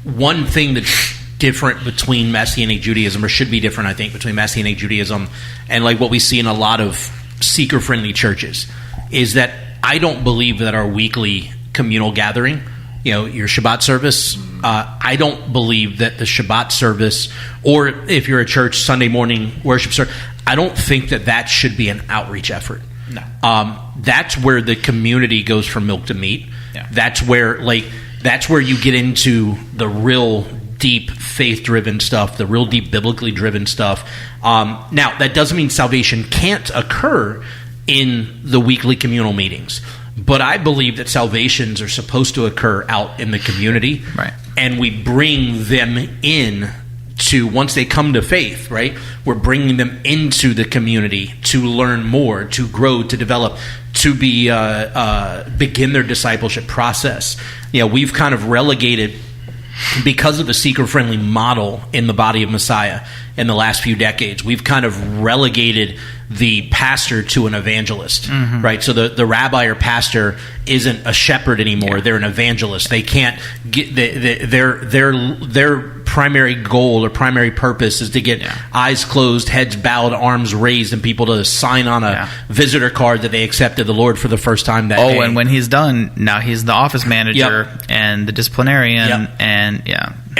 one thing that's different between Messianic Judaism, or should be different, I think, between Messianic Judaism and like what we see in a lot of seeker-friendly churches, is that I don't believe that our weekly communal gathering, your Shabbat service, I don't believe that the Shabbat service, or if you're a church, Sunday morning worship service, I don't think that should be an outreach effort. No. That's where the community goes from milk to meat. Yeah. That's where you get into the real deep faith-driven stuff, the real deep biblically driven stuff. Now, that doesn't mean salvation can't occur in the weekly communal meetings, but I believe that salvations are supposed to occur out in the community, right? And we bring them in to, once they come to faith, right? We're bringing them into the community to learn more, to grow, to develop, to be begin their discipleship process. We've kind of relegated, because of a seeker-friendly model in the body of Messiah in the last few decades, we've kind of relegated the pastor to an evangelist, right? So the rabbi or pastor isn't a shepherd anymore; they're an evangelist. They can't get their primary goal or primary purpose is to get eyes closed, heads bowed, arms raised, and people to sign on a visitor card that they accepted the Lord for the first time that day. And when he's done, now he's the office manager and the disciplinarian, and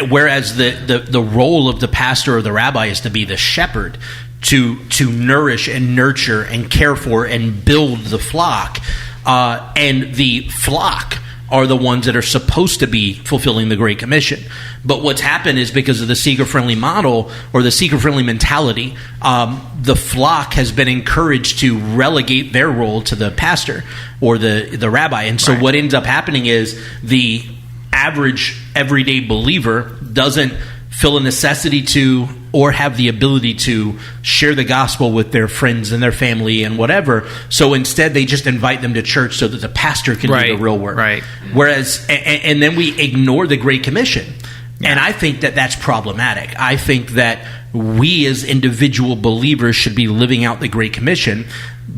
whereas the role of the pastor or the rabbi is to be the shepherd, to nourish and nurture and care for and build the flock, and the flock are the ones that are supposed to be fulfilling the Great Commission. But what's happened is, because of the seeker-friendly model or the seeker-friendly mentality, the flock has been encouraged to relegate their role to the pastor or the rabbi. And so what ends up happening is the average everyday believer doesn't feel a necessity to, or have the ability to, share the gospel with their friends and their family and whatever. So instead, they just invite them to church so that the pastor can do the real work. Right. Whereas, and then we ignore the Great Commission. Yeah. And I think that that's problematic. I think that we as individual believers should be living out the Great Commission,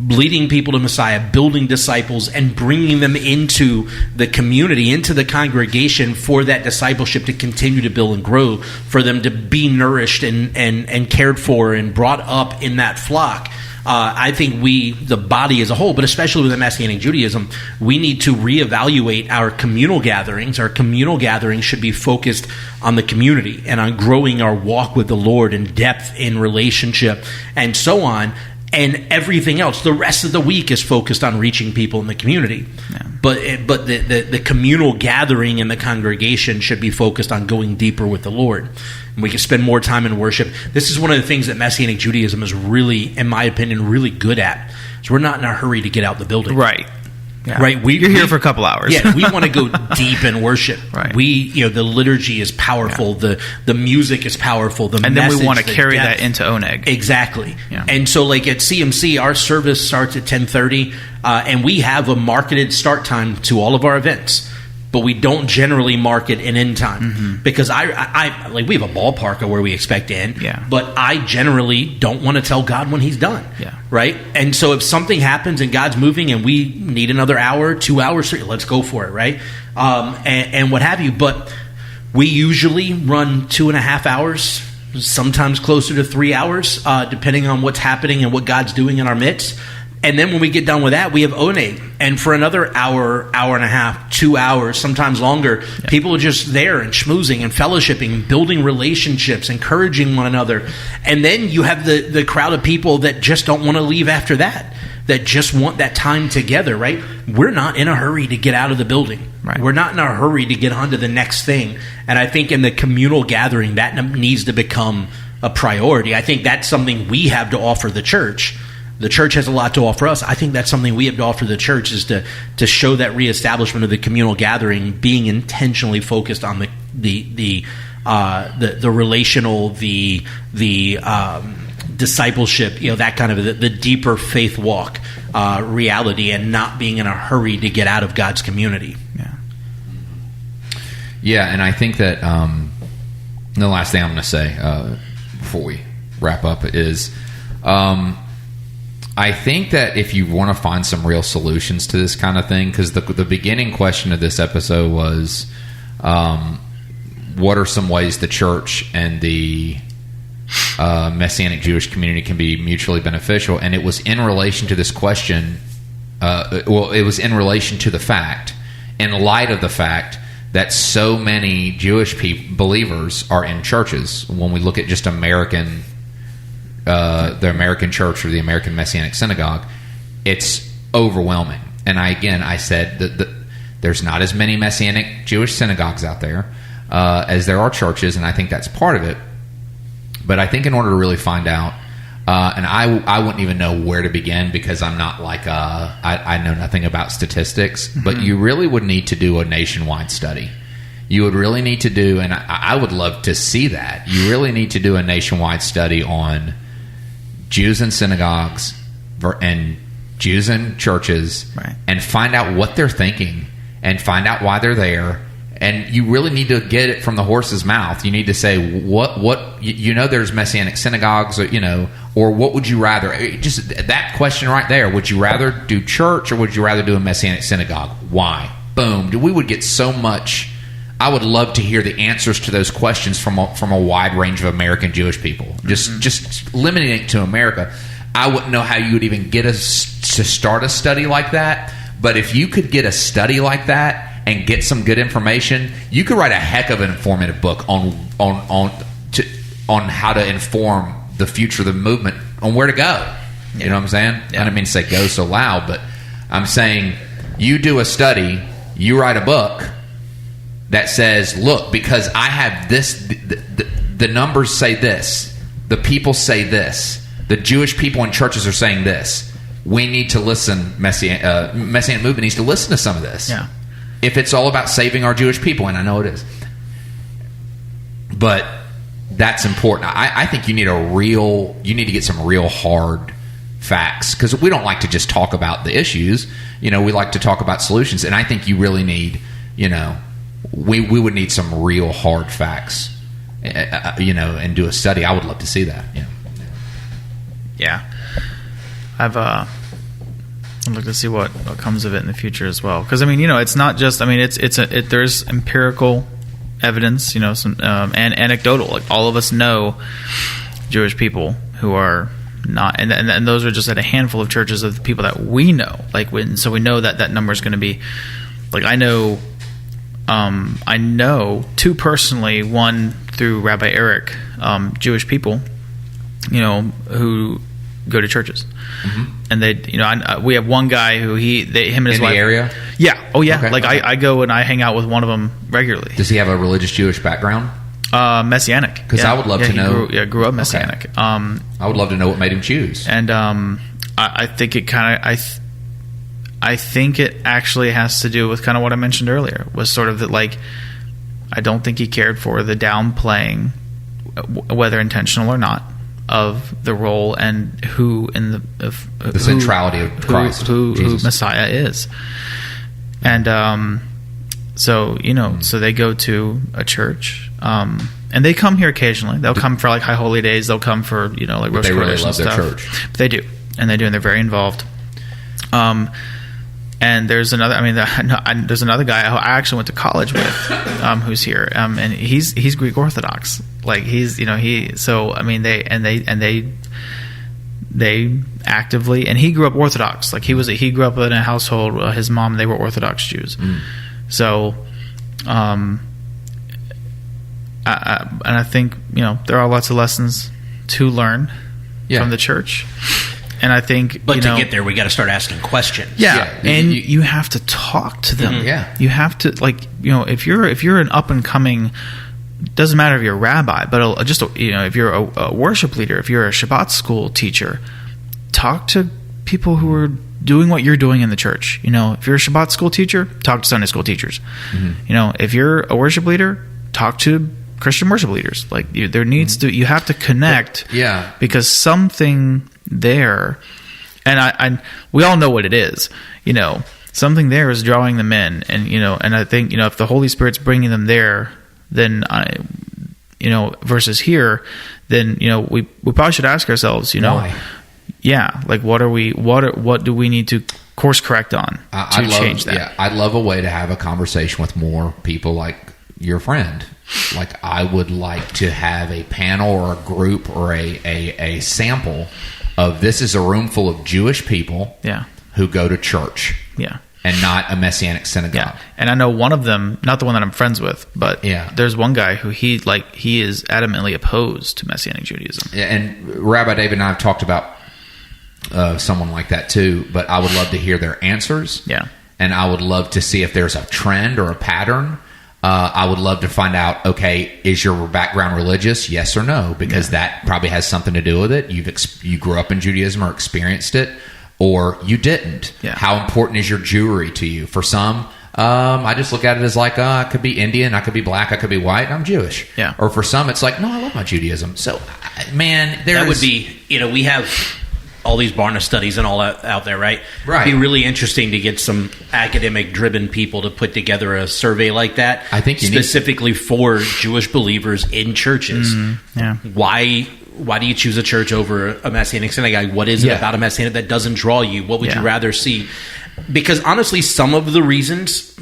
leading people to Messiah, building disciples, and bringing them into the community, into the congregation, for that discipleship to continue to build and grow, for them to be nourished and cared for and brought up in that flock. I think we, the body as a whole, but especially with Messianic Judaism, we need to reevaluate our communal gatherings. Our communal gatherings should be focused on the community and on growing our walk with the Lord in depth, in relationship, and so on. And everything else, the rest of the week, is focused on reaching people in the community. Yeah. But the communal gathering in the congregation should be focused on going deeper with the Lord. And we can spend more time in worship. This is one of the things that Messianic Judaism is really, in my opinion, really good at. So we're not in a hurry to get out the building. Right. Yeah. Right, you're here for a couple hours. Yeah, we want to go deep in worship. Right. The liturgy is powerful. Yeah. The music is powerful. And then we want to carry that into Oneg. Exactly. Yeah. And so, like at CMC, our service starts at 10:30, and we have a marketed start time to all of our events. But we don't generally market an end time, because I like, we have a ballpark of where we expect to end. Yeah. But I generally don't want to tell God when He's done. Yeah. Right. And so if something happens and God's moving and we need another hour, 2 hours, 3, let's go for it. Right. And what have you. But we usually run 2.5 hours, sometimes closer to 3 hours, depending on what's happening and what God's doing in our midst. And then when we get done with that, we have Oneg. And for another hour, hour and a half, 2 hours, sometimes longer, people are just there and schmoozing and fellowshipping, building relationships, encouraging one another. And then you have the crowd of people that just don't want to leave after that just want that time together, right? We're not in a hurry to get out of the building. Right. We're not in a hurry to get on to the next thing. And I think in the communal gathering, that needs to become a priority. I think that's something we have to offer the church. The church has a lot to offer us. I think that's something we have to offer the church, is to show that reestablishment of the communal gathering being intentionally focused on the relational, the discipleship, that kind of the deeper faith walk reality, and not being in a hurry to get out of God's community. Yeah, and I think that the last thing I'm going to say before we wrap up is, I think that if you want to find some real solutions to this kind of thing, because the beginning question of this episode was, what are some ways the church and the Messianic Jewish community can be mutually beneficial? And it was in relation to this question. It was in relation to the fact, in light of the fact that so many Jewish believers are in churches. When we look at just the American church or the American Messianic synagogue, it's overwhelming. And I said that there's not as many Messianic Jewish synagogues out there as there are churches, and I think that's part of it. But I think in order to really find out, and I wouldn't even know where to begin, because I'm not like I know nothing about statistics, but you really would need to do a nationwide study. You would really need to do, and I would love to see that. You really need to do a nationwide study on Jews in synagogues and Jews in churches, right, and find out what they're thinking and find out why they're there. And you really need to get it from the horse's mouth. You need to say what there's Messianic synagogues, or what would you rather? Just that question right there. Would you rather do church or would you rather do a Messianic synagogue? Why? Boom. We would get so much. I would love to hear the answers to those questions from a wide range of American Jewish people. Just limiting it to America. I wouldn't know how you would even get us to start a study like that. But if you could get a study like that and get some good information, you could write a heck of an informative book on how to inform the future of the movement, on where to go. Yeah. You know what I'm saying? Yeah. I don't mean to say go so loud, but I'm saying you do a study, you write a book that says, look, because I have this, the numbers say this, the people say this, the Jewish people in churches are saying this. We need to listen. Messianic movement needs to listen to some of this. Yeah. If it's all about saving our Jewish people, and I know it is, but that's important. I think you need to get some real hard facts, because we don't like to just talk about the issues. We like to talk about solutions, and I think you really need, we would need some real hard facts, and do a study. I would love to see that. Yeah. I'd like to see what comes of it in the future as well. Because it's not just. There's empirical evidence. Some and anecdotal. Like, all of us know Jewish people who are not, and those are just at a handful of churches of the people that we know. So we know that number is going to be. Like, I know two personally. One through Rabbi Eric, Jewish people, who go to churches, and they, we have one guy who him and his wife. In the area? Yeah. Oh yeah. Okay. I go and I hang out with one of them regularly. Does he have a religious Jewish background? Messianic. Because I would love to know. Grew up Messianic. Okay. I would love to know what made him choose. And I think it kind of I think it actually has to do with kind of what I mentioned earlier. Was sort of that, like, I don't think he cared for the downplaying, whether intentional or not, of the role and who in the centrality of Christ, who Messiah is. And so they go to a church, and they come here occasionally. They'll come for like High Holy Days. They'll come for like Rosh They really love and their stuff. church. But they do, and they're very involved. And there's another. There's another guy who I actually went to college with, who's here, and he's Greek Orthodox. Like, he's they actively, and he grew up Orthodox. Like, he grew up in a household. His mom, they were Orthodox Jews. So, and I think there are lots of lessons to learn from the church. And I think, but to get there, we got to start asking questions. Yeah, and you have to talk to them. Yeah, you have to, if you're an up and coming, doesn't matter if you're a rabbi, but if you're a worship leader, if you're a Shabbat school teacher, talk to people who are doing what you're doing in the church. If you're a Shabbat school teacher, talk to Sunday school teachers. If you're a worship leader, talk to Christian worship leaders. Like, there needs to, you have to connect. Yeah, because something there, and we all know what it is. Something there is drawing them in, and I think if the Holy Spirit's bringing them there, then versus here, then we probably should ask ourselves, why? Yeah, like, what do we need to course correct on to change that? Yeah, I'd love a way to have a conversation with more people like your friend, like, I would like to have a panel or a group or a sample of, this is a room full of Jewish people who go to church. Yeah. And not a Messianic synagogue. Yeah. And I know one of them, not the one that I'm friends with, but there's one guy who he is adamantly opposed to Messianic Judaism. Yeah, and Rabbi David and I have talked about someone like that too, but I would love to hear their answers. Yeah. And I would love to see if there's a trend or a pattern. I would love to find out, okay, is your background religious? Yes or no? Because that probably has something to do with it. You grew up in Judaism or experienced it, or you didn't. Yeah. How important is your Jewry to you? For some, I just look at it as like, I could be Indian, I could be black, I could be white, I'm Jewish. Yeah. Or for some, it's like, no, I love my Judaism. So, man, that would be, we have all these Barna studies and all out there, right? Right. It'd be really interesting to get some academic-driven people to put together a survey like that. I think specifically for Jewish believers in churches. Mm-hmm. Yeah. Why do you choose a church over a Messianic synagogue? What is it about a Messianic that doesn't draw you? What would you rather see? Because honestly, some of the reasons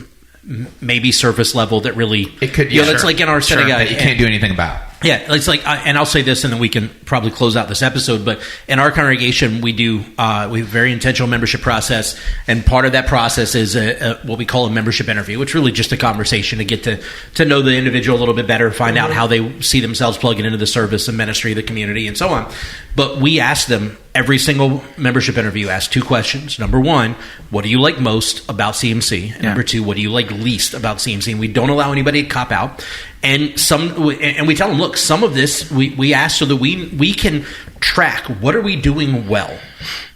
may be surface level that really... It could, that's like in our synagogue. That you can't do anything about. Yeah, it's like, and I'll say this, and then we can probably close out this episode. But in our congregation, we have a very intentional membership process, and part of that process is what we call a membership interview, which is really just a conversation to get to know the individual a little bit better, find out how they see themselves plugging into the service and ministry of the community, and so on. But we ask them, every single membership interview, ask two questions. Number one, what do you like most about CMC? And number two, what do you like least about CMC? And we don't allow anybody to cop out. And we tell them, look, some of this we ask so that we can track, what are we doing well,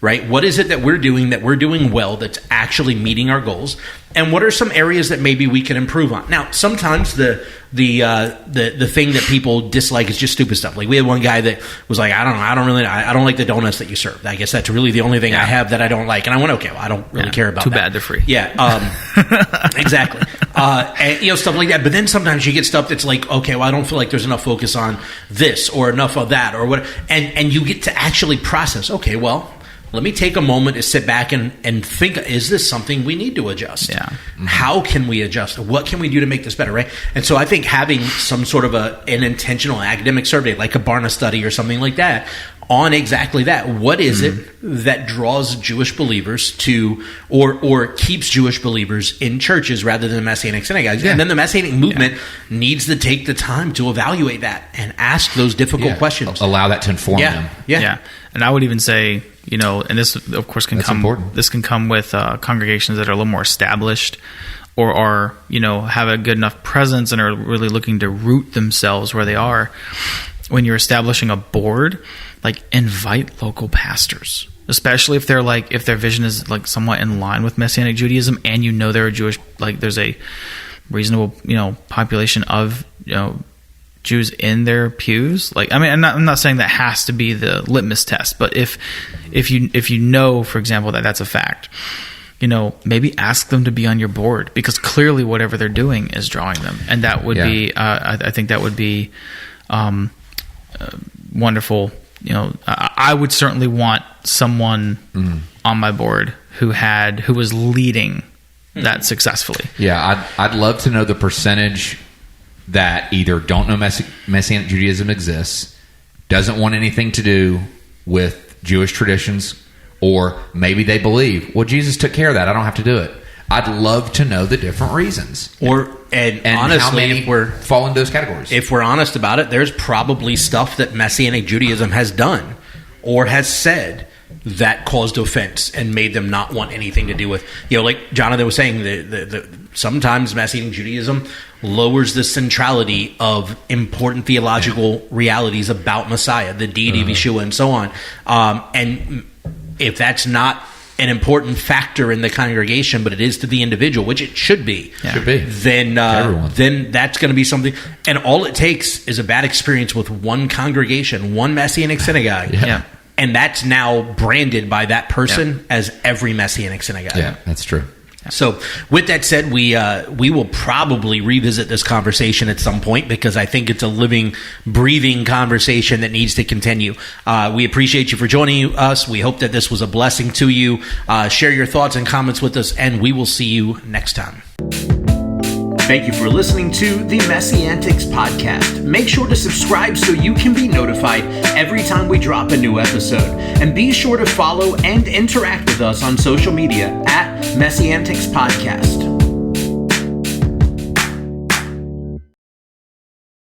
right? What is it that we're doing well that's actually meeting our goals, and what are some areas that maybe we can improve on? Now, sometimes the thing that people dislike is just stupid stuff. Like, we had one guy that was like, I don't like the donuts that you serve. I guess that's really the only thing I have that I don't like. And I went, okay, well, I don't really care about Too that. bad they're free. Yeah, exactly. And, stuff like that. But then sometimes you get stuff that's like, okay, well, I don't feel like there's enough focus on this or enough of that or what. And you get to actually process, okay, well, let me take a moment to sit back and think, is this something we need to adjust? Yeah. Mm-hmm. How can we adjust? What can we do to make this better, right? And so I think having some sort of an intentional academic survey, like a Barna study or something like that, on exactly that. What is it that draws Jewish believers to, or keeps Jewish believers in churches rather than Messianic synagogues? Yeah. And then the Messianic movement needs to take the time to evaluate that and ask those difficult questions. Allow that to inform them. Yeah. And I would even say, and this of course can come. Important. This can come with congregations that are a little more established, or are have a good enough presence and are really looking to root themselves where they are. When you're establishing a board, like, invite local pastors, especially if their vision is like somewhat in line with Messianic Judaism, and they're a Jewish, like, there's a reasonable population of Jews in their pews. Like, I mean, I'm not saying that has to be the litmus test, but if you know, for example, that that's a fact, maybe ask them to be on your board, because clearly whatever they're doing is drawing them, and that would be I think that would be wonderful. I would certainly want someone on my board who was leading that successfully. Yeah, I'd love to know the percentage that either don't know Messianic Judaism exists, doesn't want anything to do with Jewish traditions, or maybe they believe, well, Jesus took care of that, I don't have to do it. I'd love to know the different reasons. And honestly, how many fall into those categories. If we're honest about it, there's probably stuff that Messianic Judaism has done or has said that caused offense and made them not want anything to do with, like Jonathan was saying, the sometimes Messianic Judaism lowers the centrality of important theological realities about Messiah, the deity of Yeshua, and so on. And if that's not an important factor in the congregation, but it is to the individual, which it should be. Should be. Then that's going to be something. And all it takes is a bad experience with one congregation, one Messianic synagogue. Yeah. And that's now branded by that person as every Messianic synagogue. Yeah, that's true. So with that said, we will probably revisit this conversation at some point, because I think it's a living, breathing conversation that needs to continue. We appreciate you for joining us. We hope that this was a blessing to you. Share your thoughts and comments with us, and we will see you next time. Thank you for listening to the Messianics podcast. Make sure to subscribe so you can be notified every time we drop a new episode. And be sure to follow and interact with us on social media at Messianics Podcast.